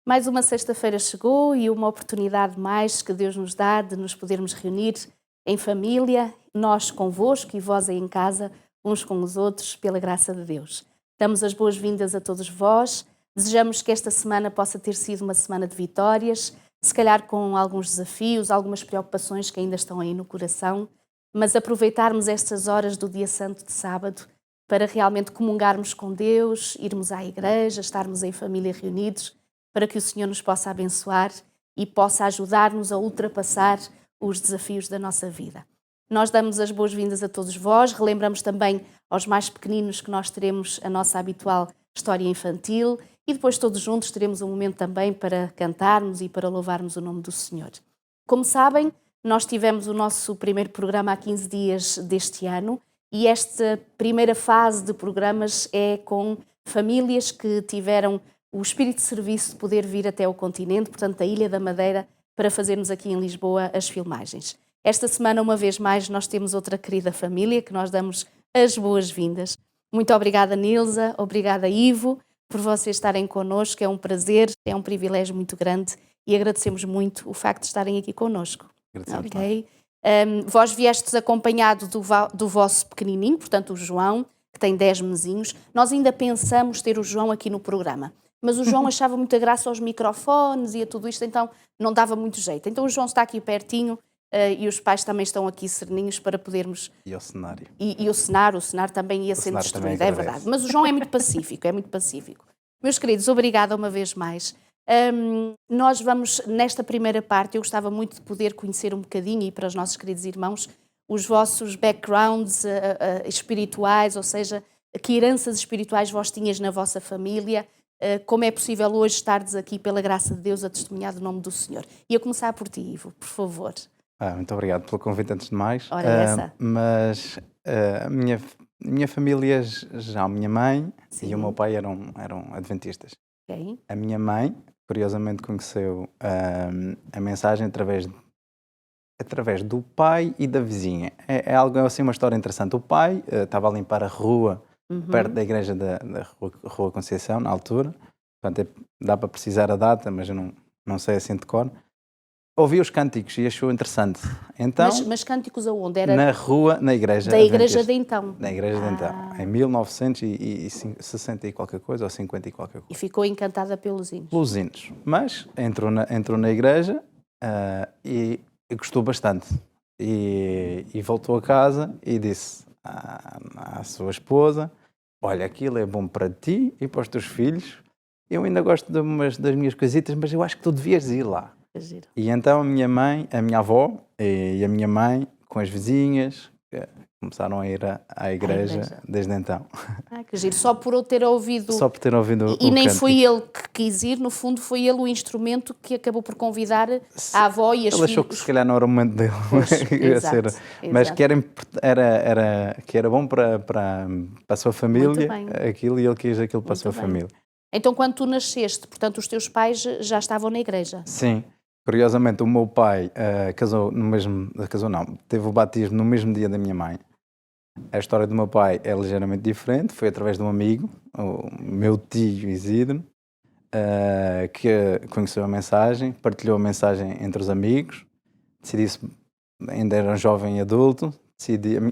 Mais uma sexta-feira chegou e uma oportunidade mais que Deus nos dá de nos podermos reunir em família, nós convosco e vós aí em casa, uns com os outros, pela graça de Deus. Damos as boas-vindas a todos vós, desejamos que esta semana possa ter sido uma semana de vitórias, se calhar com alguns desafios, algumas preocupações que ainda estão aí no coração, mas aproveitarmos estas horas do dia santo de sábado para realmente comungarmos com Deus, irmos à igreja, estarmos em família reunidos, para que o Senhor nos possa abençoar e possa ajudar-nos a ultrapassar os desafios da nossa vida. Nós damos as boas-vindas a todos vós, relembramos também aos mais pequeninos que nós teremos a nossa habitual história infantil e depois todos juntos teremos um momento também para cantarmos e para louvarmos o nome do Senhor. Como sabem, nós tivemos o nosso primeiro programa há 15 dias deste ano e esta primeira fase de programas é com famílias que tiveram o espírito de serviço de poder vir até ao continente, portanto, da Ilha da Madeira, para fazermos aqui em Lisboa as filmagens. Esta semana, uma vez mais, nós temos outra querida família que nós damos as boas-vindas. Muito obrigada, Nilza, obrigada, Ivo, por vocês estarem connosco. É um prazer, é um privilégio muito grande e agradecemos muito o facto de estarem aqui connosco. Okay? Vós viestes acompanhado do vosso pequenininho, portanto, o João, que tem 10 mesinhos. Nós ainda pensamos ter o João aqui no programa. Mas o João achava muita graça aos microfones e a tudo isto, então não dava muito jeito. Então o João está aqui pertinho e os pais também estão aqui sereninhos para podermos... E o cenário. E o cenário também ia sendo destruído, é verdade. Mas o João é muito pacífico, é muito pacífico. Meus queridos, obrigada uma vez mais. Nós vamos, nesta primeira parte, eu gostava muito de poder conhecer um bocadinho, e para os nossos queridos irmãos, os vossos backgrounds espirituais, ou seja, que heranças espirituais vós tinhas na vossa família. Como é possível hoje estardes aqui, pela graça de Deus, a testemunhar do nome do Senhor. E a começar por ti, Ivo, por favor. Muito obrigado pelo convite antes de mais. Ora, essa. Mas a minha família, já a minha mãe e o meu pai eram adventistas. Okay. A minha mãe, curiosamente, conheceu a mensagem através do pai e da vizinha. É algo assim, uma história interessante. O pai estava a limpar a rua, perto da igreja da Rua Conceição, na altura. Portanto, dá para precisar a data, mas eu não sei assim de cor. Ouvi os cânticos e achou interessante. Então, mas cânticos aonde? Era na rua, na igreja. Da igreja de então? Na igreja de então. Em 1960 e qualquer coisa, ou 50 e qualquer coisa. E ficou encantada pelos hinos? Pelos hinos. Mas entrou na igreja e gostou bastante. E voltou a casa e disse à sua esposa: olha, aquilo é bom para ti e para os teus filhos. Eu ainda gosto das minhas coisitas, mas eu acho que tu devias ir lá. E então a minha mãe, a minha avó e a minha mãe, com as vizinhas, começaram a ir à igreja desde então. Que giro. Só por ter ouvido... Só por ter ouvido E nem cântico. foi ele que quis ir, no fundo foi ele o instrumento que acabou por convidar a avó e as filhas. Ele achou que se calhar não era o momento dele. Exato. Mas que era bom para a sua família, aquilo, e ele quis aquilo para a sua família. Então, quando tu nasceste, portanto, os teus pais já estavam na igreja? Sim. Curiosamente, o meu pai teve o batismo no mesmo dia da minha mãe. A história do meu pai é ligeiramente diferente, foi através de um amigo, o meu tio Isidro, que conheceu a mensagem, partilhou a mensagem entre os amigos, decidi-se, ainda era um jovem adulto,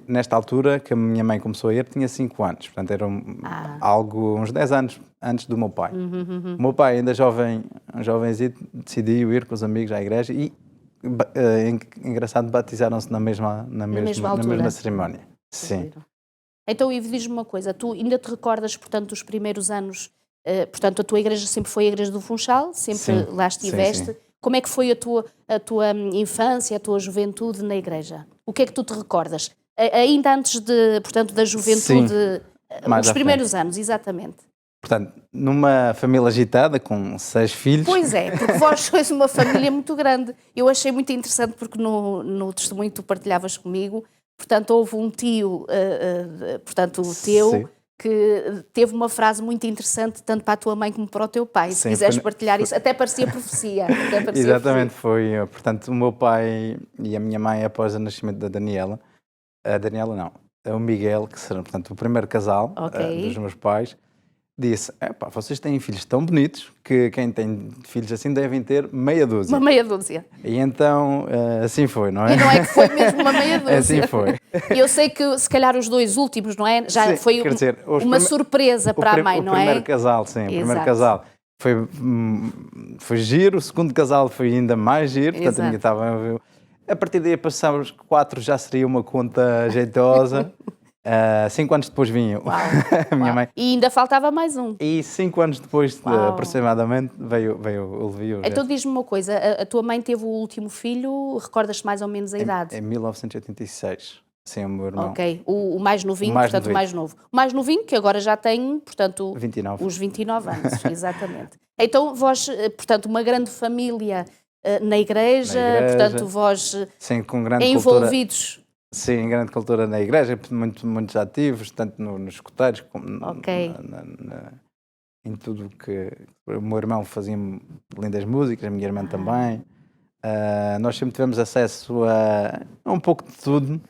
nesta altura que a minha mãe começou a ir, tinha 5 anos, portanto era uns 10 anos antes do meu pai. O meu pai, ainda jovenzinho, decidiu ir com os amigos à igreja e, engraçado, batizaram-se na mesma cerimónia. Sim. Então, Ivo, diz-me uma coisa, tu ainda te recordas, portanto, dos primeiros anos, portanto, a tua igreja sempre foi a Igreja do Funchal, sempre lá estiveste. Sim. Como é que foi a tua infância, a tua juventude na igreja? O que é que tu te recordas? Ainda antes da juventude, os primeiros anos, exatamente. Portanto, numa família agitada, com 6 filhos... Pois é, porque vós sois uma família muito grande. Eu achei muito interessante porque no testemunho que tu partilhavas comigo, portanto, houve um tio, portanto, o teu... Sim. Que teve uma frase muito interessante, tanto para a tua mãe como para o teu pai. Se quiseres partilhar isso, até parecia profecia. Exatamente, foi. Portanto, o meu pai e a minha mãe, após o nascimento da Daniela, o Miguel, que será, portanto, o primeiro casal dos meus pais, disse, epá, vocês têm filhos tão bonitos que quem tem filhos assim devem ter meia dúzia. Uma meia dúzia. E então, assim foi, não é? E não é que foi mesmo uma meia dúzia. Assim foi. Eu sei que se calhar os dois últimos, não é? Já Sim, foi quer dizer, uma surpresa para a mãe, não é? O primeiro casal, sim, o primeiro casal foi giro, o segundo casal foi ainda mais giro, portanto a minha estava... A partir daí passámos 4, já seria uma conta jeitosa. 5 anos depois vinha a minha mãe. E ainda faltava mais um. E 5 anos depois, aproximadamente, veio o Levi. Então diz-me uma coisa, a tua mãe teve o último filho, recordas-te mais ou menos a idade? Em 1986, sim, o meu irmão. Ok, o mais novinho, mais portanto o mais novo. O mais novinho que agora já tem, portanto... 29. Os 29 anos, exatamente. Então vós, portanto, uma grande família na igreja, portanto vós sim, com grande envolvidos... Cultura. Sim, grande cultura na igreja, muitos ativos, tanto nos escuteiros como em tudo que... O meu irmão fazia lindas músicas, a minha irmã também. Nós sempre tivemos acesso a um pouco de tudo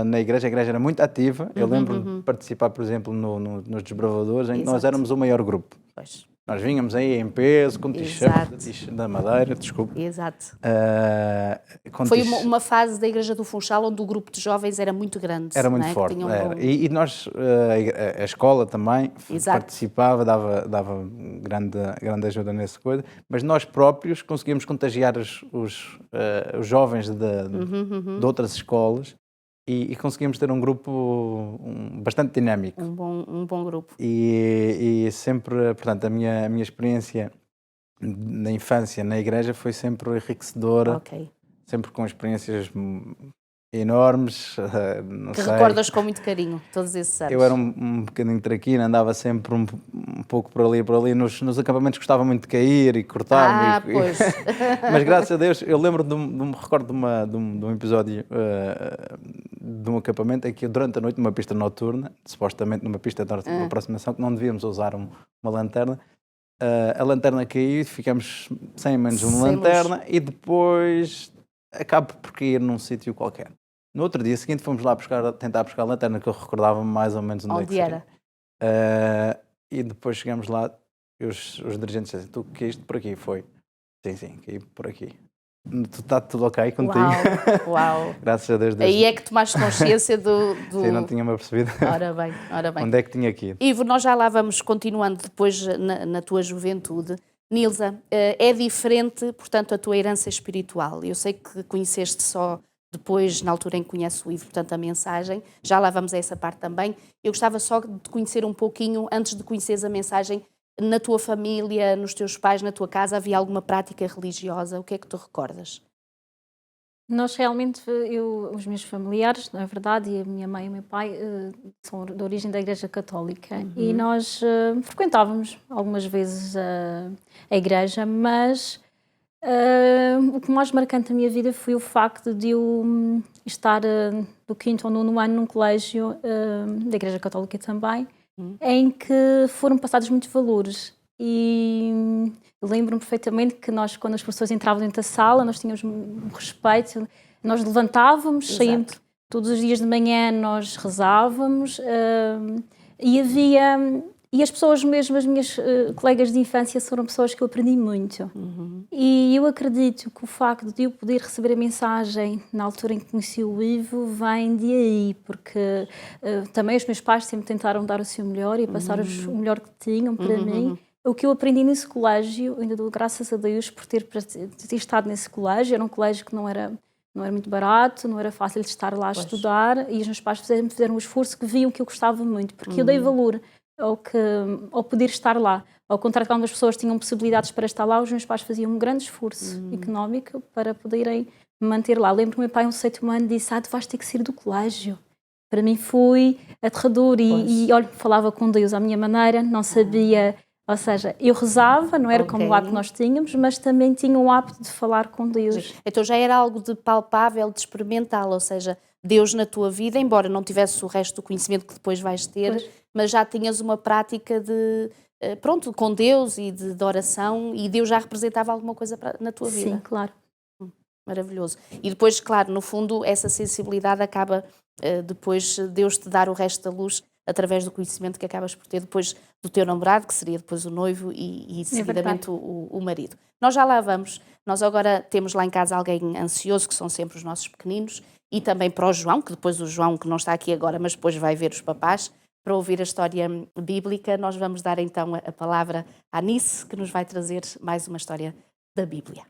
na igreja. A igreja era muito ativa. Eu lembro de participar, por exemplo, nos Desbravadores, em que nós éramos o maior grupo. Pois. Nós vínhamos aí em peso, com t-shirt da Madeira, desculpa. Exato. Foi uma fase da Igreja do Funchal onde o grupo de jovens era muito grande. Era muito forte. E nós, a escola também participava, dava grande ajuda nessa coisa, mas nós próprios conseguíamos contagiar os jovens de outras escolas. E conseguimos ter um grupo bastante dinâmico. Um bom grupo. E sempre, portanto, a minha experiência na infância na igreja foi sempre enriquecedora. Ok. Sempre com experiências enormes. Não sei. Recordas com muito carinho todos esses anos. Eu era um bocadinho traquino, andava sempre um pouco por ali. Nos acampamentos gostava muito de cair e cortar-me. Pois. Mas graças a Deus, eu lembro me recordo de um episódio de um acampamento em que durante a noite, numa pista noturna, supostamente numa pista de aproximação, que não devíamos usar uma lanterna, a lanterna caiu e ficamos sem menos uma lanterna luz. E depois acabo por cair num sítio qualquer. No outro dia seguinte fomos lá tentar buscar a lanterna, que eu recordava mais ou menos onde era. E depois chegamos lá e os dirigentes disseram, tu caíste por aqui? Foi. Sim, caí por aqui. Está tudo ok contigo? Uau. Graças a Deus. Aí é que tomaste consciência do... Sim, não tinha-me apercebido. Ora bem. Onde é que tinha aqui? Ivo, nós já lá vamos continuando depois na tua juventude. Nilza, é diferente, portanto, a tua herança espiritual. Eu sei que conheceste só depois, na altura em que conheces o Ivo, portanto, a mensagem. Já lá vamos a essa parte também. Eu gostava só de conhecer um pouquinho, antes de conheceres a mensagem, na tua família, nos teus pais, na tua casa, havia alguma prática religiosa? O que é que tu recordas? Nós realmente, os meus familiares, na verdade, e a minha mãe e o meu pai são de origem da Igreja Católica e nós frequentávamos algumas vezes a igreja, mas o que mais marcante da minha vida foi o facto de eu estar do 5º ao 9º ano num colégio da Igreja Católica também, em que foram passados muitos valores. E lembro-me perfeitamente que nós, quando as pessoas entravam dentro da sala, nós tínhamos um respeito, nós levantávamos, saímos todos os dias de manhã, nós rezávamos e as pessoas mesmo, as minhas colegas de infância, foram pessoas que eu aprendi muito. E eu acredito que o facto de eu poder receber a mensagem na altura em que conheci o Ivo vem de aí, porque também os meus pais sempre tentaram dar o seu melhor e passar o melhor que tinham para mim. O que eu aprendi nesse colégio, ainda dou graças a Deus por ter estado nesse colégio. Era um colégio que não era muito barato, não era fácil de estar lá a estudar, e os meus pais fizeram um esforço que viam que eu gostava muito, porque eu dei valor ao poder estar lá. Ao contrário, quando as pessoas tinham possibilidades para estar lá, os meus pais faziam um grande esforço económico para poderem me manter lá. Lembro que o meu pai, no 7º ano, disse, tu vais ter que sair do colégio. Para mim foi aterrador e olha, falava com Deus à minha maneira, não sabia... Ou seja, eu rezava, não era como o hábito que nós tínhamos, mas também tinha o hábito de falar com Deus. Então já era algo de palpável, de experimental, ou seja, Deus na tua vida, embora não tivesse o resto do conhecimento que depois vais ter, mas já tinhas uma prática com Deus e de oração, e Deus já representava alguma coisa na tua vida. Sim, claro. Maravilhoso. E depois, claro, no fundo, essa sensibilidade acaba depois Deus te dar o resto da luz através do conhecimento que acabas por ter depois do teu namorado, que seria depois o noivo e seguidamente o marido. Nós já lá vamos. Nós agora temos lá em casa alguém ansioso, que são sempre os nossos pequeninos, e também para o João, que depois o João, que não está aqui agora, mas depois vai ver os papás, para ouvir a história bíblica. Nós vamos dar então a palavra à Nice, que nos vai trazer mais uma história da Bíblia.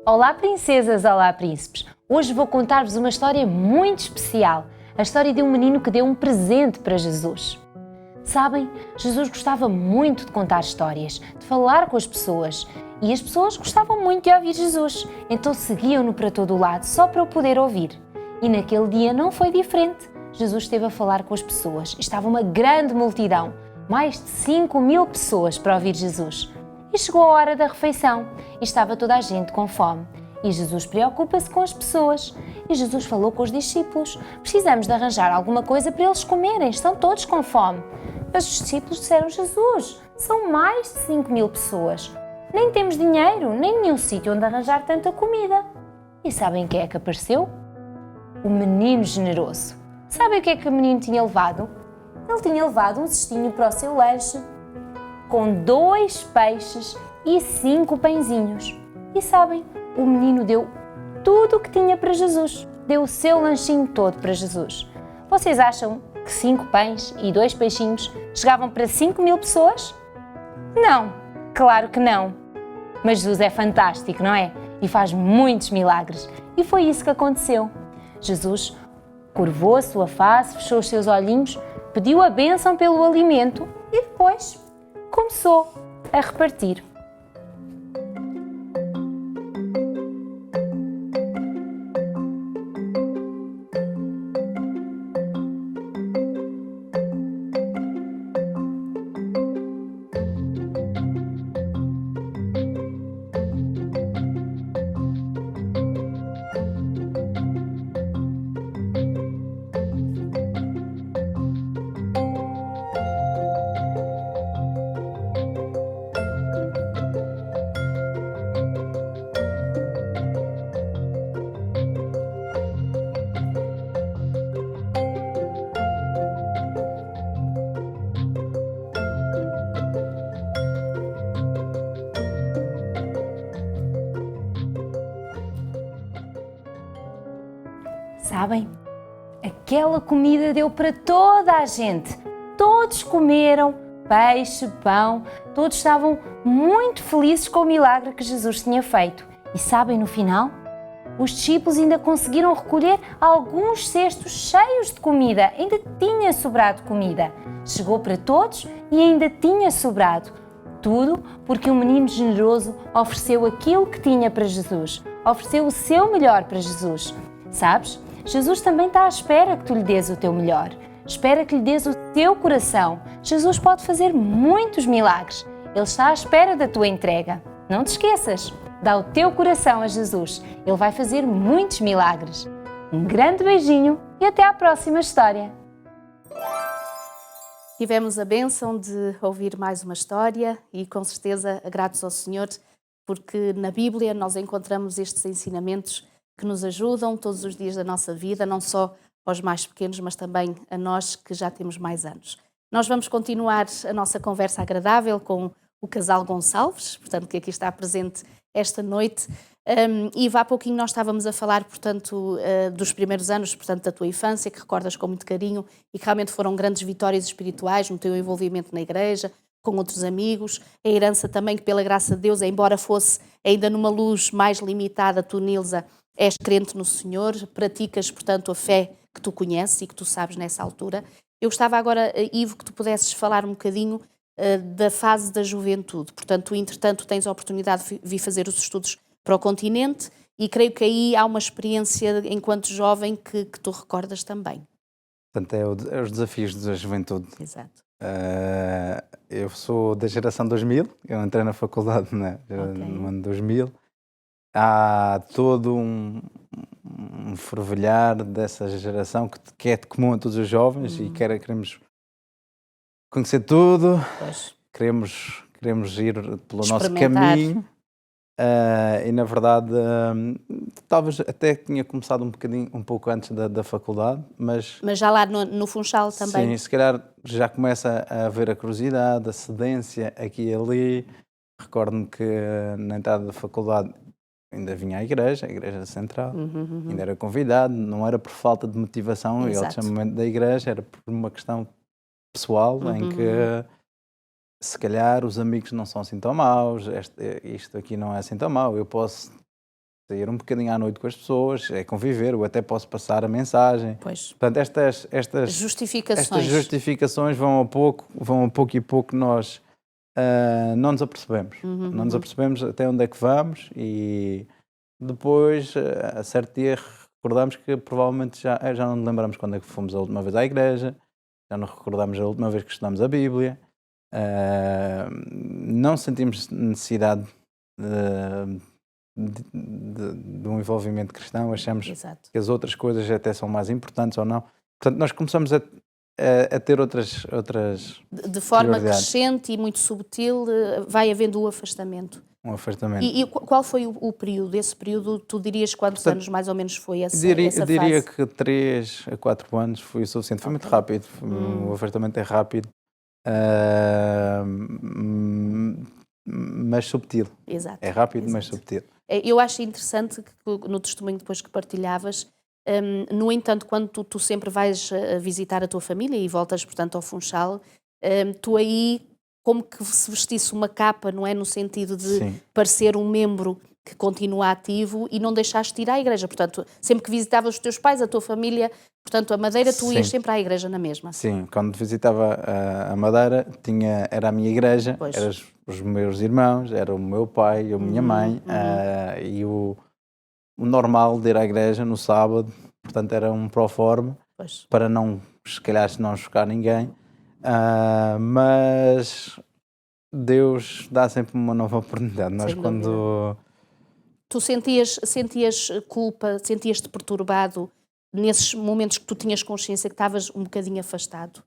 Olá princesas, olá príncipes! Hoje vou contar-vos uma história muito especial, a história de um menino que deu um presente para Jesus. Sabem, Jesus gostava muito de contar histórias, de falar com as pessoas, e as pessoas gostavam muito de ouvir Jesus, então seguiam-no para todo o lado só para o poder ouvir. E naquele dia não foi diferente. Jesus esteve a falar com as pessoas, estava uma grande multidão, mais de 5.000 pessoas para ouvir Jesus. E chegou a hora da refeição e estava toda a gente com fome. E Jesus preocupa-se com as pessoas. E Jesus falou com os discípulos: precisamos de arranjar alguma coisa para eles comerem, estão todos com fome. Mas os discípulos disseram: Jesus, são mais de 5.000 pessoas. Nem temos dinheiro, nem nenhum sítio onde arranjar tanta comida. E sabem quem é que apareceu? O menino generoso. Sabem o que é que o menino tinha levado? Ele tinha levado um cestinho para o seu lanche, com 2 peixes e 5 pãezinhos. E sabem, o menino deu tudo o que tinha para Jesus. Deu o seu lanchinho todo para Jesus. Vocês acham que 5 pães e 2 peixinhos chegavam para 5.000 pessoas? Não, claro que não. Mas Jesus é fantástico, não é? E faz muitos milagres. E foi isso que aconteceu. Jesus curvou a sua face, fechou os seus olhinhos, pediu a bênção pelo alimento e depois começou a repartir. Sabem? Aquela comida deu para toda a gente. Todos comeram peixe, pão, todos estavam muito felizes com o milagre que Jesus tinha feito. E sabem, no final, os discípulos ainda conseguiram recolher alguns cestos cheios de comida. Ainda tinha sobrado comida. Chegou para todos e ainda tinha sobrado. Tudo porque um menino generoso ofereceu aquilo que tinha para Jesus. Ofereceu o seu melhor para Jesus. Sabes? Jesus também está à espera que tu lhe dês o teu melhor. Espera que lhe dês o teu coração. Jesus pode fazer muitos milagres. Ele está à espera da tua entrega. Não te esqueças, dá o teu coração a Jesus. Ele vai fazer muitos milagres. Um grande beijinho e até à próxima história. Tivemos a bênção de ouvir mais uma história e com certeza gratos ao Senhor, porque na Bíblia nós encontramos estes ensinamentos que nos ajudam todos os dias da nossa vida, não só aos mais pequenos, mas também a nós que já temos mais anos. Nós vamos continuar a nossa conversa agradável com o casal Gonçalves, portanto, que aqui está presente esta noite. E há pouquinho nós estávamos a falar, portanto, dos primeiros anos, portanto, da tua infância, que recordas com muito carinho e que realmente foram grandes vitórias espirituais no teu envolvimento na igreja, com outros amigos. A herança também que, pela graça de Deus, embora fosse ainda numa luz mais limitada, tu, Nilza, és crente no Senhor, praticas, portanto, a fé que tu conheces e que tu sabes nessa altura. Eu gostava agora, Ivo, que tu pudesses falar um bocadinho da fase da juventude. Portanto, tu, entretanto, tens a oportunidade de vir fazer os estudos para o continente e creio que aí há uma experiência enquanto jovem que tu recordas também. Portanto, é os desafios da juventude. Exato. Eu sou da geração 2000, eu entrei na faculdade no ano 2000. Há todo um fervilhar dessa geração que é de comum a todos os jovens e queremos conhecer tudo, queremos ir pelo nosso caminho E na verdade, talvez até tinha começado um pouco antes da faculdade, mas Mas já lá no Funchal também? sim, se calhar já começa a haver a curiosidade, a cedência aqui e ali. Recordo-me que na entrada da faculdade ainda vinha à igreja, a igreja central, ainda era convidado, não era por falta de motivação e ao chamamento da igreja, era por uma questão pessoal em que se calhar os amigos não são assim tão maus, isto aqui não é assim tão mau, eu posso sair um bocadinho à noite com as pessoas, é conviver, eu até posso passar a mensagem. Pois. Portanto, estas justificações vão a pouco e pouco nós não nos apercebemos. Não nos apercebemos até onde é que vamos e depois, a certo dia, recordamos que provavelmente já não nos lembramos quando é que fomos a última vez à igreja, já não recordamos a última vez que estudamos a Bíblia. Não sentimos necessidade de um envolvimento cristão, achamos que as outras coisas até são mais importantes ou não. Portanto, nós começamos a ter outras de forma crescente e muito subtil, vai havendo o afastamento. Um afastamento. E qual foi o período? Esse período, tu dirias quantos anos mais ou menos foi essa fase? Eu diria que 3 a 4 anos foi o suficiente. Foi muito rápido. O afastamento é rápido. Mas subtil. Exato. É rápido, mas subtil. Eu acho interessante que no testemunho depois que partilhavas, no entanto, quando tu sempre vais visitar a tua família e voltas, portanto, ao Funchal, tu aí como que se vestisse uma capa, não é? No sentido de parecer um membro que continua ativo e não deixaste de ir à igreja. Portanto, sempre que visitavas os teus pais, a tua família, portanto, a Madeira, tu ias sempre à igreja na mesma. Sim, quando visitava a Madeira, era a minha igreja, eram os meus irmãos, era o meu pai, a minha mãe, e o normal de ir à igreja no sábado, portanto, era um proforma, para não, se calhar, não chocar ninguém. Mas Deus dá sempre uma nova oportunidade. Nós quando... Tu sentias culpa, sentias-te perturbado nesses momentos que tu tinhas consciência que estavas um bocadinho afastado?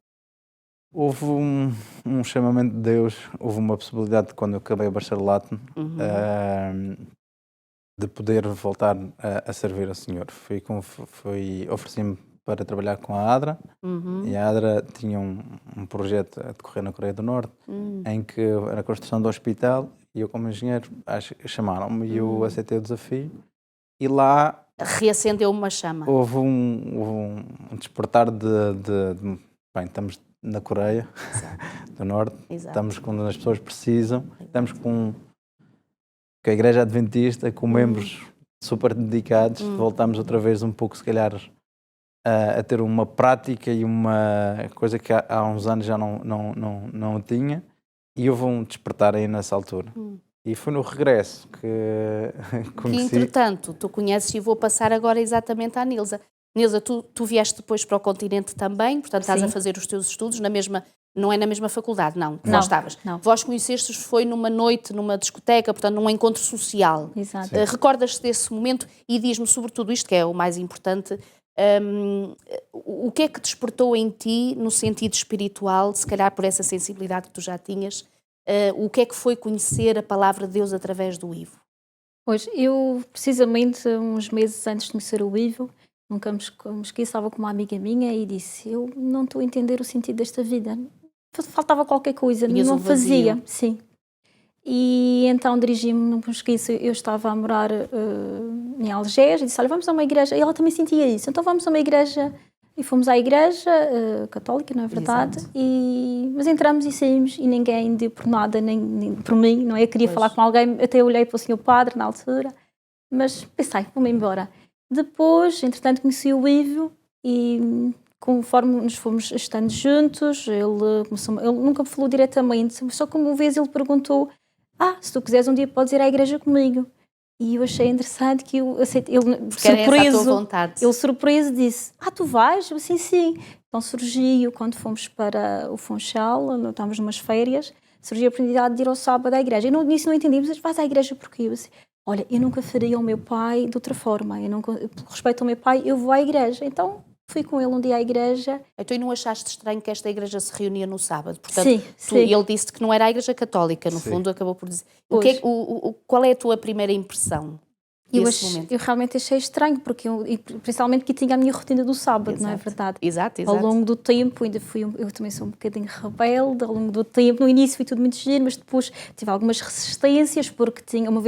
Houve um chamamento de Deus, houve uma possibilidade de, quando eu acabei o bacharelato, de poder voltar a servir ao Senhor. Ofereci-me para trabalhar com a ADRA, e a ADRA tinha um projeto a decorrer na Coreia do Norte, em que era a construção do hospital, e eu como engenheiro chamaram-me e eu aceitei o desafio, e lá... Reacendeu uma chama. Houve um despertar bem, estamos na Coreia do Norte, estamos quando as pessoas precisam, estamos com a Igreja Adventista, com membros super dedicados, voltamos outra vez um pouco, se calhar, a ter uma prática e uma coisa que há uns anos já não tinha, e houve um despertar aí nessa altura. E foi no regresso que conheci... Que, entretanto, tu conheces, e vou passar agora exatamente à Nilza. Nilza, tu vieste depois para o continente também, portanto estás a fazer os teus estudos na mesma... Não é na mesma faculdade, não. Não estavas. Não. Vós conhecestes, foi numa noite, numa discoteca, portanto num encontro social. Exato. Recordas-te desse momento e diz-me sobretudo isto, que é o mais importante... o que é que despertou em ti, no sentido espiritual, se calhar por essa sensibilidade que tu já tinhas, o que é que foi conhecer a palavra de Deus através do Ivo? Pois, eu precisamente uns meses antes de conhecer o Ivo, nunca me esqueci, estava com uma amiga minha e disse, eu não estou a entender o sentido desta vida, faltava qualquer coisa, não fazia. Sim. E então dirigi-me, não me esqueço, eu estava a morar em Algés e disse, olha, vamos a uma igreja, e ela também sentia isso, então vamos a uma igreja, e fomos à igreja católica, não é verdade? Mas entramos e saímos e ninguém deu por nada, nem por mim, não é? Eu queria falar com alguém, até olhei para o senhor padre na altura, mas pensei, vou-me embora. Depois, entretanto, conheci o Ivo e conforme nos fomos estando juntos, ele nunca me falou diretamente, só que uma vez ele perguntou, se tu quiseres um dia podes ir à igreja comigo. E eu achei interessante que eu aceitei, ele surpreso disse, tu vais? Eu sim. Então surgiu, quando fomos para o Funchal, estávamos numas férias, surgiu a oportunidade de ir ao sábado à igreja. Eu nisso não entendi, mas vais à igreja porquê? Eu disse, olha, eu nunca faria ao meu pai de outra forma, por respeito ao meu pai, eu vou à igreja. Então fui com ele um dia à igreja. Então, e não achaste estranho que esta igreja se reunia no sábado? Portanto, Sim. ele disse que não era a igreja católica, no Sim. fundo acabou por dizer. Pois. Qual é a tua primeira impressão desse momento? Eu realmente achei estranho, porque principalmente que tinha a minha rotina do sábado, Exato. não é verdade? Exato. Ao longo do tempo, eu também sou um bocadinho rebelde, ao longo do tempo, no início foi tudo muito giro, mas depois tive algumas resistências, porque uma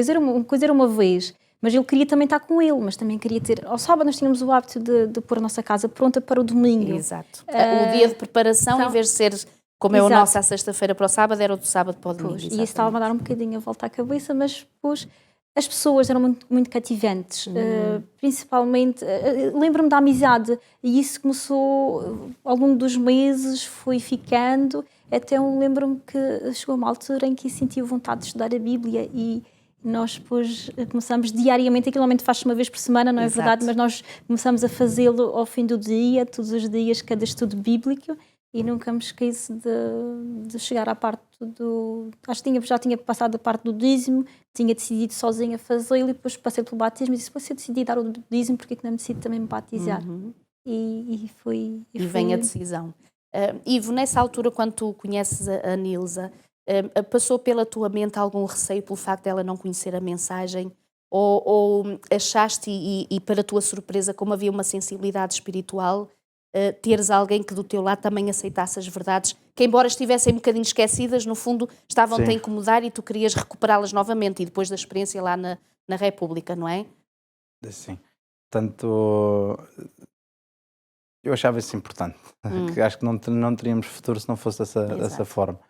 coisa era uma vez, mas eu queria também estar com ele, mas também queria ter... Ao sábado nós tínhamos o hábito de pôr a nossa casa pronta para o domingo. Exato. O dia de preparação, em vez de ser, como é o Exato. nosso à sexta-feira para o sábado, era o do sábado para o domingo. E isso estava a dar um bocadinho a volta à cabeça, mas depois as pessoas eram muito, muito cativantes, principalmente, lembro-me da amizade, e isso começou ao longo dos meses, foi ficando, até eu lembro-me que chegou uma altura em que senti vontade de estudar a Bíblia e nós depois começamos diariamente, aquilo normalmente faz-se uma vez por semana, não é Exato. verdade, mas nós começamos a fazê-lo ao fim do dia, todos os dias, cada estudo bíblico, e nunca me esqueço de chegar à parte do... Acho que já tinha passado a parte do dízimo, tinha decidido sozinha fazê-lo e depois passei pelo batismo e disse, se eu decidi dar o dízimo, porque é que não me decido também me batizar? E vem a decisão. Ivo, nessa altura, quando tu conheces a Nilza, passou pela tua mente algum receio pelo facto de ela não conhecer a mensagem? Ou achaste, e para a tua surpresa, como havia uma sensibilidade espiritual, teres alguém que do teu lado também aceitasse as verdades, que embora estivessem um bocadinho esquecidas, no fundo estavam-te a incomodar e tu querias recuperá-las novamente, e depois da experiência lá na República, não é? Sim. Portanto, eu achava isso importante. Que acho que não teríamos futuro se não fosse dessa forma.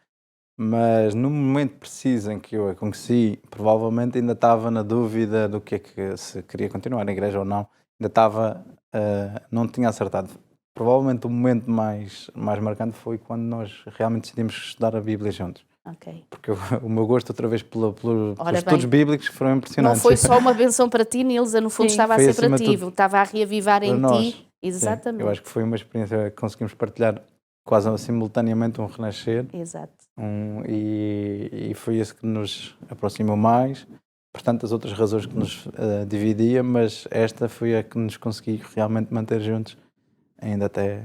Mas no momento preciso em que eu a conheci, provavelmente ainda estava na dúvida do que é que se queria continuar na igreja ou não. Ainda estava, não tinha acertado. Provavelmente o momento mais marcante foi quando nós realmente decidimos estudar a Bíblia juntos. Okay. Porque o meu gosto outra vez pelos Ora estudos bem, bíblicos foram impressionantes. não foi só uma benção para ti, Nilza, no fundo estava Foi a ser para ti, tudo estava a reavivar em nós. ti. Exatamente. Sim, eu acho que foi uma experiência que conseguimos partilhar quase simultaneamente, um renascer. Exato. E foi isso que nos aproximou mais. Portanto, as outras razões que nos dividia, mas esta foi a que nos conseguiu realmente manter juntos ainda até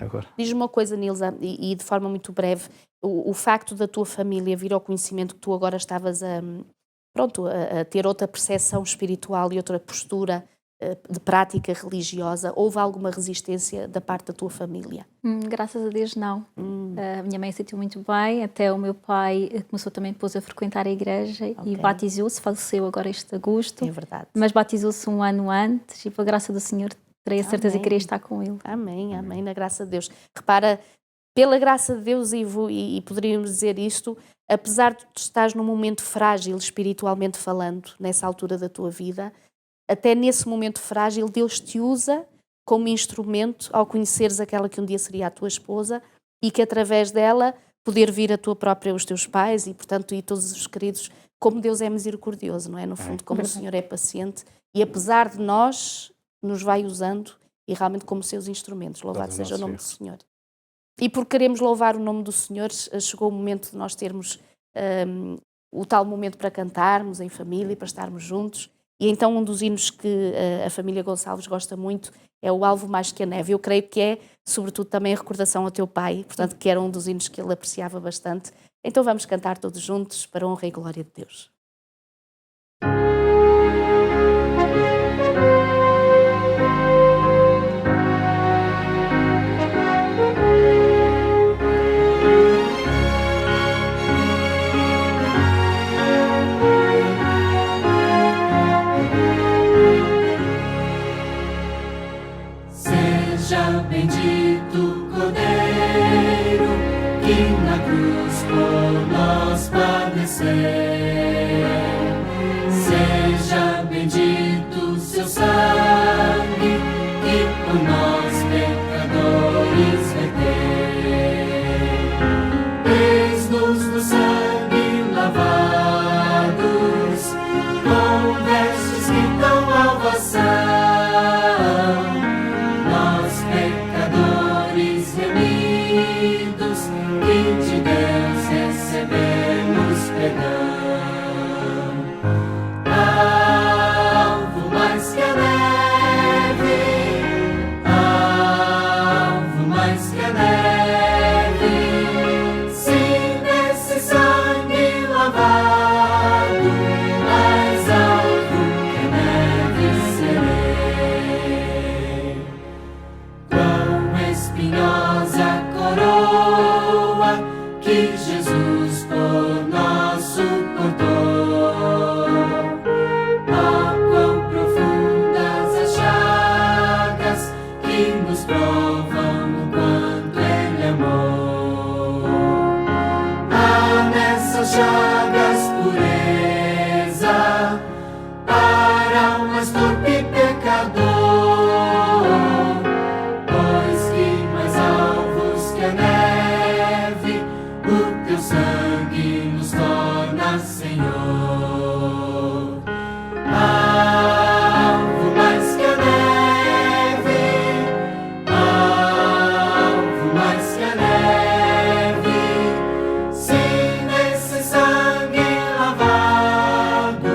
agora. Diz-me uma coisa, Nilza, e de forma muito breve, o facto da tua família vir ao conhecimento que tu agora estavas a ter outra percepção espiritual e outra postura de prática religiosa, houve alguma resistência da parte da tua família? Graças a Deus não. A minha mãe sentiu muito bem, até o meu pai começou também depois a frequentar a igreja e batizou-se, faleceu agora este agosto. É verdade. Mas batizou-se um ano antes e pela graça do Senhor terei a certeza que queria estar com ele. Amém, amém, na graça de Deus. Repara, pela graça de Deus, Ivo, e poderíamos dizer isto, apesar de tu estares num momento frágil, espiritualmente falando, nessa altura da tua vida, até nesse momento frágil, Deus te usa como instrumento ao conheceres aquela que um dia seria a tua esposa e que através dela poder vir a tua própria, os teus pais e, portanto, e todos os queridos, como Deus é misericordioso, não é? No fundo, como o Senhor é paciente e apesar de nós, nos vai usando e realmente como seus instrumentos. Louvado seja o nome do Senhor. E por queremos louvar o nome do Senhor, chegou o momento de nós termos o tal momento para cantarmos em família, para estarmos juntos. E então um dos hinos que a família Gonçalves gosta muito é o Alvo Mais Que a Neve. Eu creio que é, sobretudo, também a recordação ao teu pai, portanto, que era um dos hinos que ele apreciava bastante. Então vamos cantar todos juntos para a honra e glória de Deus. Bendito Cordeiro, que na cruz por nós padeceu. Seja bendito seu sangue, que por nós pecadores verteu. Eis-nos no sangue lavados, com vestes que dão salvação. Que de Deus recebemos perdão. que Jesus por nós suportou. Oh, quão profundas as chagas que nos provam o quanto Ele amou. Há nessas chagas pureza para o mais torpe pecador, pois que mais alvos que a neve o teu sangue nos torna, Senhor. Alvo mais que a neve, alvo mais que a neve, sim, nesse sangue lavado,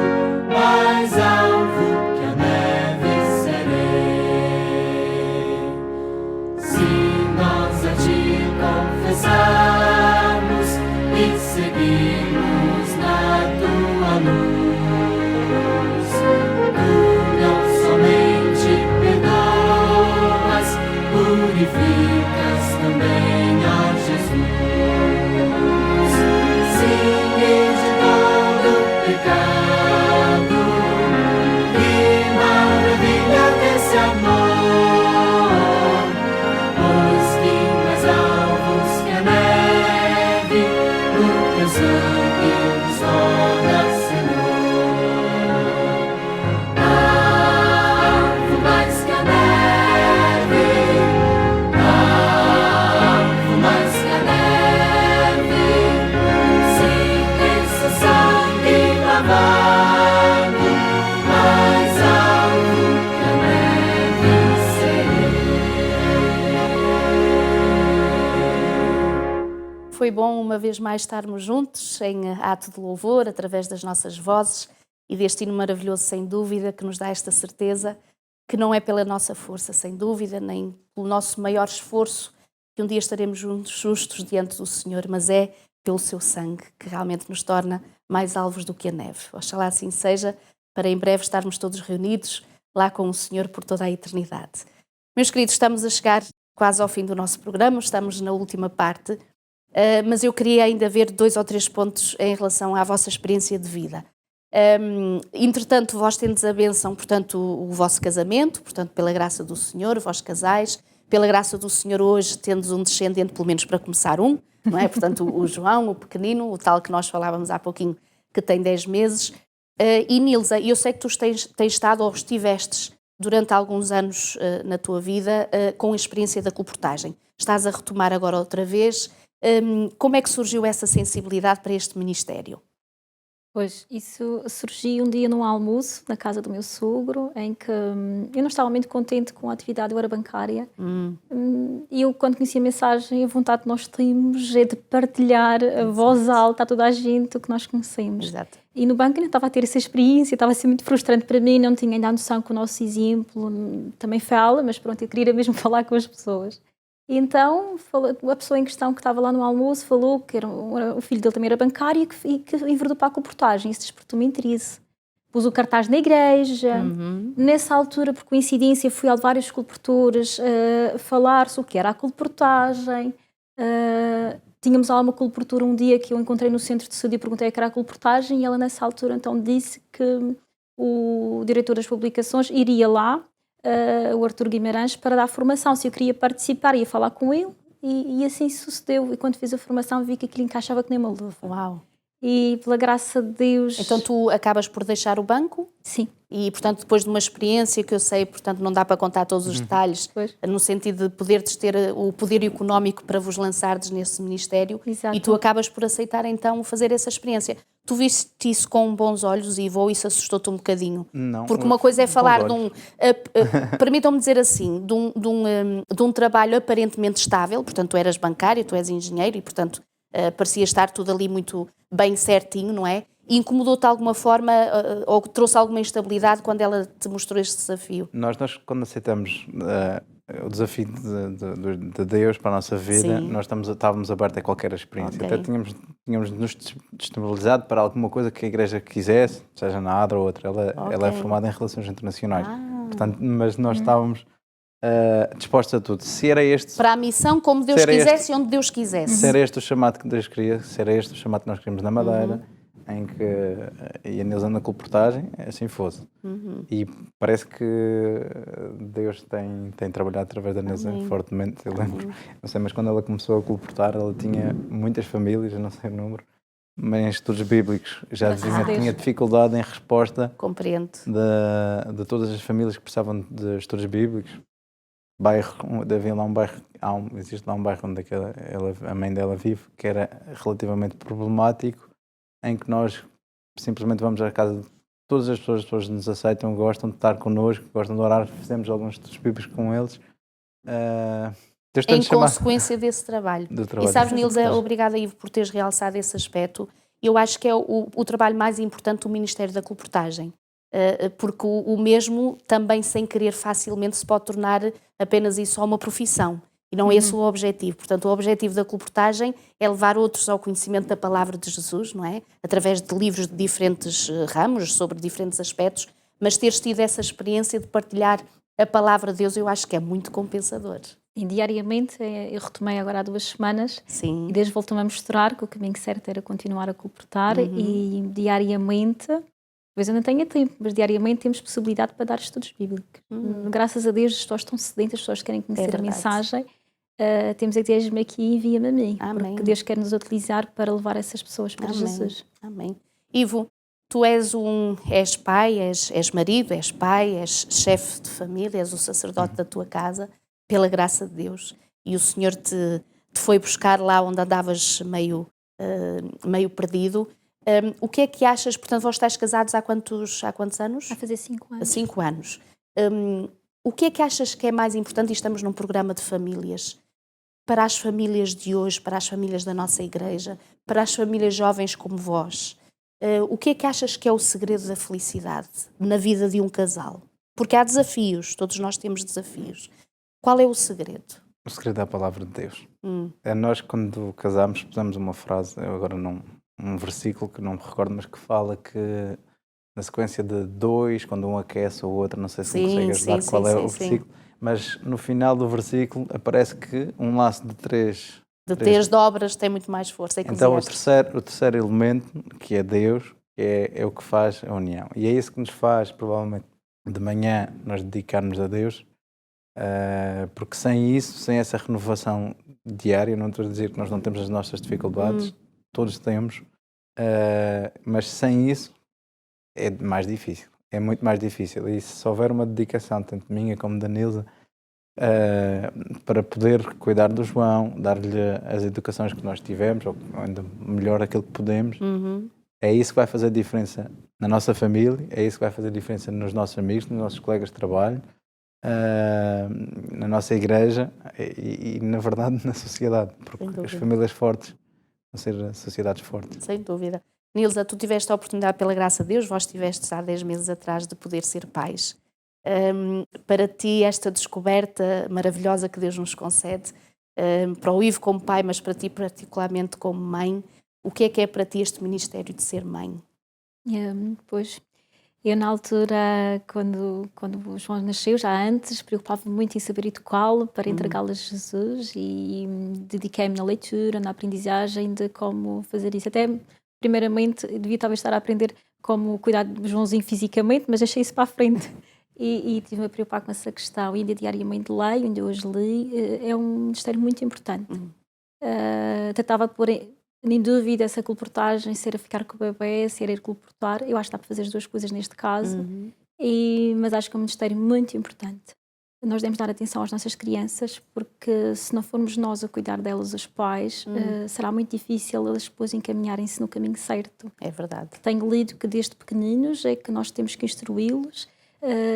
mais alvo que a neve serei. Se nós a ti confessarmos e seguirmos na tua luz, tu não somente perdoas, purificas também, ó Jesus. Sim, e de todo pecado, que maravilha desse amor, pois que mais alvos que a neve, o teu sangue nos torna, Senhor. Alvo mais que a neve, alvo mais que a neve, sim, esse sangue lavado, mais alvo que a neve serei. Foi bom uma vez mais estarmos juntos em ato de louvor, através das nossas vozes e deste hino maravilhoso, sem dúvida, que nos dá esta certeza que não é pela nossa força, sem dúvida, nem pelo nosso maior esforço que um dia estaremos juntos, justos diante do Senhor, mas é pelo seu sangue que realmente nos torna mais alvos do que a neve. Oxalá assim seja, para em breve estarmos todos reunidos lá com o Senhor por toda a eternidade. Meus queridos, estamos a chegar quase ao fim do nosso programa, estamos na última parte, mas eu queria ainda ver 2 ou 3 pontos em relação à vossa experiência de vida. Entretanto, vós tendes a bênção, portanto, o vosso casamento, portanto, pela graça do Senhor, vós casais, pela graça do Senhor hoje tendes um descendente, pelo menos para começar não é? Portanto, o João, o pequenino, o tal que nós falávamos há pouquinho, que tem 10 meses. E Nilza, eu sei que tu tens estado ou estivestes durante alguns anos na tua vida com a experiência da colportagem. Estás a retomar agora outra vez. Como é que surgiu essa sensibilidade para este ministério? Pois, isso surgiu um dia num almoço na casa do meu sogro, em que eu não estava muito contente com a atividade, eu era bancária. E eu, quando conheci a mensagem, a vontade que nós temos é de partilhar a voz alta a toda a gente o que nós conhecemos. Exato. E no banco eu não estava a ter essa experiência, estava a ser muito frustrante para mim, não tinha ainda a noção que o nosso exemplo também fala, mas pronto, eu queria mesmo falar com as pessoas. E então, a pessoa em questão que estava lá no almoço falou que o filho dele também era bancário e que enverdou para a colportagem. Isso despertou-me interesse. Pus o cartaz na igreja. Nessa altura, por coincidência, fui a vários colportores falar sobre o que era a colportagem. Tínhamos lá uma colportora um dia que eu encontrei no centro de saúde e perguntei o que era a colportagem e ela nessa altura então disse que o diretor das publicações iria lá, o Artur Guimarães, para dar formação. Se eu queria participar, ia falar com ele e assim sucedeu. E quando fiz a formação vi que aquilo encaixava que nem uma luva. Uau! E pela graça de Deus... Então tu acabas por deixar o banco? Sim. E, portanto, depois de uma experiência que eu sei, portanto, não dá para contar todos os detalhes, no sentido de poderes ter o poder económico para vos lançardes nesse ministério. Exato. E tu acabas por aceitar, então, fazer essa experiência. Tu viste isso com bons olhos, Ivo, ou isso assustou-te um bocadinho? Não. Porque uma coisa é falar de um... permitam-me dizer assim, de um trabalho aparentemente estável, portanto, tu eras bancário, tu és engenheiro e, portanto, parecia estar tudo ali muito bem certinho, não é? E incomodou-te de alguma forma ou trouxe alguma instabilidade quando ela te mostrou este desafio? Nós quando aceitamos o desafio de Deus para a nossa vida, Sim. nós estávamos abertos a qualquer experiência. Ok. Até tínhamos nos disponibilizado para alguma coisa que a igreja quisesse, seja na ADRA ou outra. Ela é formada em Relações Internacionais. Portanto, mas nós estávamos dispostos a tudo. Se era este, Para a missão como Deus Ser este- quisesse e onde Deus quisesse. se era este o chamado que Deus queria, se era este o chamado que nós queríamos na Madeira, em que e a Nilza na colportagem, assim fosse. E parece que Deus tem trabalhado através da Nilza fortemente. Eu lembro, não sei, mas quando ela começou a colportar, ela tinha muitas famílias, eu não sei o número, mas em estudos bíblicos já tinha dificuldade em resposta Compreendo. de todas as famílias que precisavam de estudos bíblicos. Havia lá um bairro, existe lá um bairro onde a mãe dela vive, que era relativamente problemático, em que nós simplesmente vamos à casa de todas as pessoas nos aceitam, gostam de estar connosco, gostam de orar, fizemos alguns estudos bíblicos com eles. Deus tem-nos chamado Consequência desse trabalho. do trabalho. E sabes, Nilza, obrigada, Ivo, por teres realçado esse aspecto. Eu acho que é o trabalho mais importante do Ministério da Colportagem. Porque o mesmo também, sem querer, facilmente se pode tornar apenas e só uma profissão. E não é esse o objetivo. Portanto, o objetivo da colportagem é levar outros ao conhecimento da palavra de Jesus, não é? Através de livros de diferentes ramos, sobre diferentes aspectos, mas teres tido essa experiência de partilhar a palavra de Deus, eu acho que é muito compensador. E diariamente, eu retomei agora há 2 semanas, Sim. e desde voltou-me a mostrar que o caminho certo era continuar a colportar, e diariamente, talvez eu não tenha tempo, mas diariamente temos possibilidade para dar estudos bíblicos. Graças a Deus, as pessoas estão sedentas, as pessoas querem conhecer a mensagem. Temos a dizer-me aqui e envia-me a mim, porque Deus quer nos utilizar para levar essas pessoas para Jesus. Amém. Ivo, tu és pai, és marido, és pai, és chefe de família, és o sacerdote da tua casa, pela graça de Deus. E o Senhor te foi buscar lá onde andavas meio perdido. O que é que achas, portanto, vós estáis casados há quantos anos? Vai fazer 5 anos. Há 5 anos. O que é que achas que é mais importante, e estamos num programa de famílias, para as famílias de hoje, para as famílias da nossa igreja, para as famílias jovens como vós? O que é que achas que é o segredo da felicidade na vida de um casal? Porque há desafios, todos nós temos desafios. Qual é o segredo? O segredo é a palavra de Deus. Nós, quando casamos, pusemos uma frase, eu agora não, um versículo que não me recordo, mas que fala que na sequência de 2, quando um aquece o outro, não sei se me consegue ajudar qual é o versículo, mas no final do versículo aparece que um laço de 3 dobras tem muito mais força. Então o terceiro elemento, que é Deus, é o que faz a união. E é isso que nos faz, provavelmente, de manhã nós dedicarmos a Deus, porque sem isso, sem essa renovação diária, não estou a dizer que nós não temos as nossas dificuldades, todos temos, mas sem isso é mais difícil, é muito mais difícil. E se houver uma dedicação, tanto minha como da Nilza, para poder cuidar do João, dar-lhe as educações que nós tivemos, ou ainda melhor aquilo que podemos, é isso que vai fazer diferença na nossa família, é isso que vai fazer diferença nos nossos amigos, nos nossos colegas de trabalho, na nossa igreja e na verdade na sociedade, porque as famílias fortes vão ser sociedades fortes. Sem dúvida. Nilza, tu tiveste a oportunidade, pela graça de Deus, vós tiveste há 10 meses atrás de poder ser pais. Para ti, esta descoberta maravilhosa que Deus nos concede, para o Ivo como pai, mas para ti particularmente como mãe, o que é para ti este ministério de ser mãe? Pois, eu na altura, quando o João nasceu, já antes, preocupava-me muito em saber educá-lo para entregá-lo a Jesus, e dediquei-me na leitura, na aprendizagem de como fazer isso. Até, primeiramente, devia talvez estar a aprender como cuidar do Joãozinho fisicamente, mas deixei isso para a frente. E estive-me a preocupar com essa questão. E ainda diariamente leio, ainda hoje li, é um ministério muito importante. Tentava pôr em dúvida essa colportagem, ser a ficar com o bebê, ser a ir colportar. Eu acho que dá para fazer as duas coisas neste caso, mas acho que é um ministério muito importante. Nós devemos dar atenção às nossas crianças, porque se não formos nós a cuidar delas, os pais, será muito difícil elas depois encaminharem-se no caminho certo. É verdade. Tenho lido que desde pequeninos é que nós temos que instruí-los.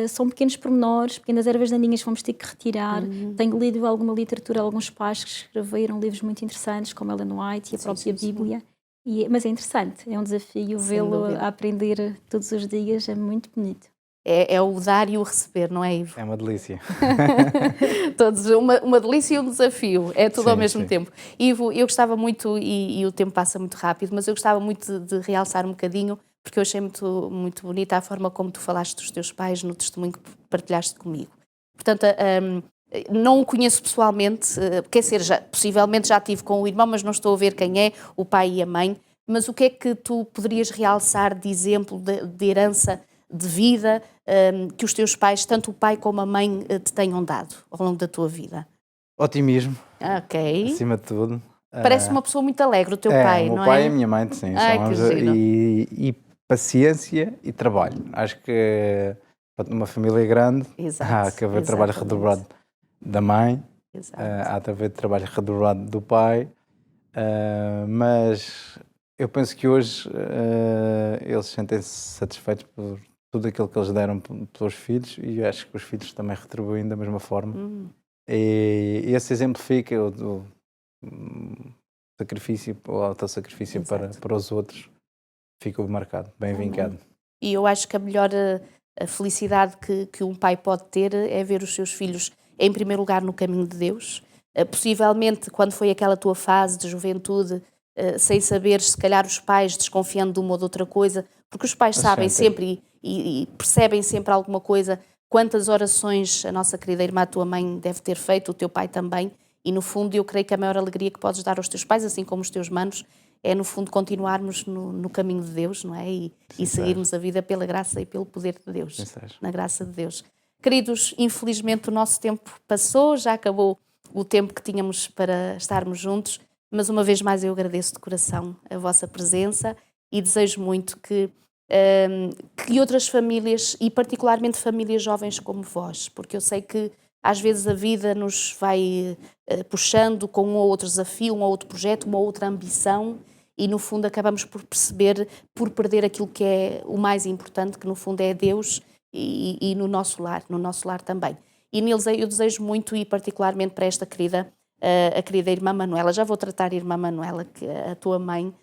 São pequenos pormenores, pequenas ervas daninhas que vamos ter que retirar. Tenho lido alguma literatura, alguns pais que escreveram livros muito interessantes, como Ellen White e a própria Bíblia. Mas é interessante, é um desafio vê-lo a aprender todos os dias, é muito bonito. É o dar e o receber, não é, Ivo? É uma delícia. Todos, uma delícia e um desafio, é tudo ao mesmo tempo. Ivo, eu gostava muito, e o tempo passa muito rápido, mas eu gostava muito de realçar um bocadinho, porque eu achei muito, muito bonita a forma como tu falaste dos teus pais no testemunho que partilhaste comigo. Portanto, Não o conheço pessoalmente, quer dizer, possivelmente já tive com o irmão, mas não estou a ver quem é, o pai e a mãe. Mas o que é que tu poderias realçar de exemplo, de herança de vida, que os teus pais, tanto o pai como a mãe, te tenham dado ao longo da tua vida? Otimismo, Ok. acima de tudo. Parece uma pessoa muito alegre, o teu pai, o meu não pai é? e a minha mãe, sim. Ai, que giro. E paciência e trabalho. Acho que numa família grande Exato, há que haver trabalho exatamente. redobrado da mãe, Exato. há que haver trabalho redobrado do pai, mas eu penso que hoje eles sentem-se satisfeitos por tudo aquilo que eles deram pelos filhos e acho que os filhos também retribuem da mesma forma. E esse exemplo fica do sacrifício, o autossacrifício para os outros, ficou marcado, bem vincado. E eu acho que a melhor a felicidade que um pai pode ter é ver os seus filhos, em primeiro lugar, no caminho de Deus. Possivelmente, quando foi aquela tua fase de juventude, sem saber, se calhar os pais desconfiando de uma ou de outra coisa, porque os pais sabem sempre e percebem sempre alguma coisa. Quantas orações a nossa querida irmã, a tua mãe, deve ter feito, o teu pai também, e no fundo eu creio que a maior alegria que podes dar aos teus pais, assim como os teus manos, é no fundo continuarmos no caminho de Deus, não é? E seguirmos a vida pela graça e pelo poder de Deus, na graça de Deus. Queridos, infelizmente o nosso tempo passou, já acabou o tempo que tínhamos para estarmos juntos, mas uma vez mais eu agradeço de coração a vossa presença e desejo muito que outras famílias, e particularmente famílias jovens como vós, porque eu sei que às vezes a vida nos vai puxando com um ou outro desafio, um ou outro projeto, uma outra ambição, e no fundo acabamos por perceber, por perder aquilo que é o mais importante, que no fundo é Deus e no nosso lar também. E neles eu desejo muito, e particularmente para esta querida, a querida irmã Manuela, já vou tratar a irmã Manuela, que a tua mãe,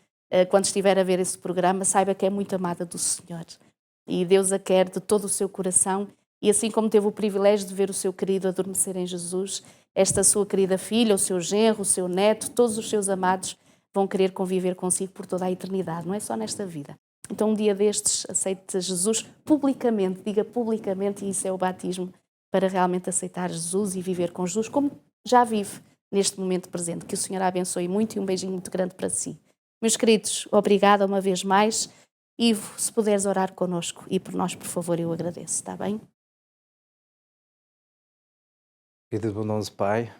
quando estiver a ver esse programa, saiba que é muito amada do Senhor. E Deus a quer de todo o seu coração. E assim como teve o privilégio de ver o seu querido adormecer em Jesus, esta sua querida filha, o seu genro, o seu neto, todos os seus amados vão querer conviver consigo por toda a eternidade, não é só nesta vida. Então um dia destes aceite Jesus publicamente, diga publicamente, e isso é o batismo, para realmente aceitar Jesus e viver com Jesus como já vive neste momento presente. Que o Senhor a abençoe muito e um beijinho muito grande para si. Meus queridos, obrigada uma vez mais. Ivo, se puderes orar connosco e por nós, por favor, eu agradeço, está bem? Querido bondoso Pai,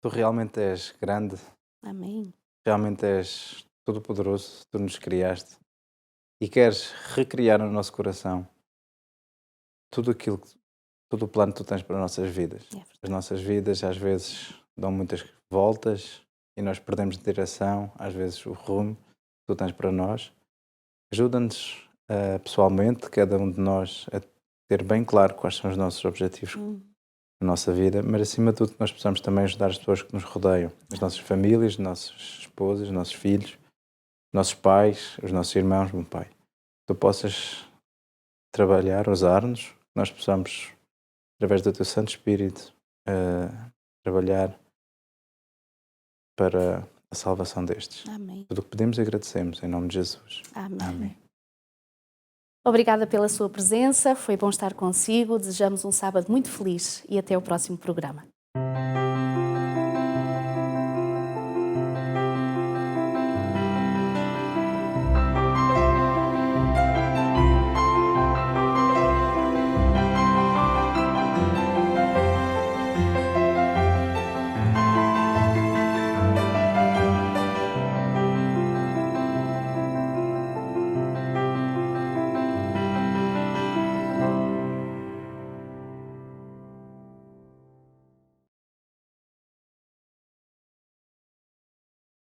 Tu realmente és grande, Amém. realmente és todo-poderoso, Tu nos criaste e queres recriar no nosso coração tudo o plano que Tu tens para as nossas vidas. As nossas vidas às vezes dão muitas voltas e nós perdemos de direção, às vezes o rumo que Tu tens para nós. Ajuda-nos pessoalmente, cada um de nós, a ter bem claro quais são os nossos objetivos na nossa vida, mas acima de tudo que nós possamos também ajudar as pessoas que nos rodeiam, as nossas famílias, as nossas esposas, os nossos filhos, os nossos pais, os nossos irmãos, meu Pai. Tu possas trabalhar, usar-nos, nós possamos, através do Teu Santo Espírito, trabalhar para a salvação destes. Amém. Tudo o que pedimos e agradecemos, em nome de Jesus. Amém. Amém. Obrigada pela sua presença, foi bom estar consigo, desejamos um sábado muito feliz e até o próximo programa.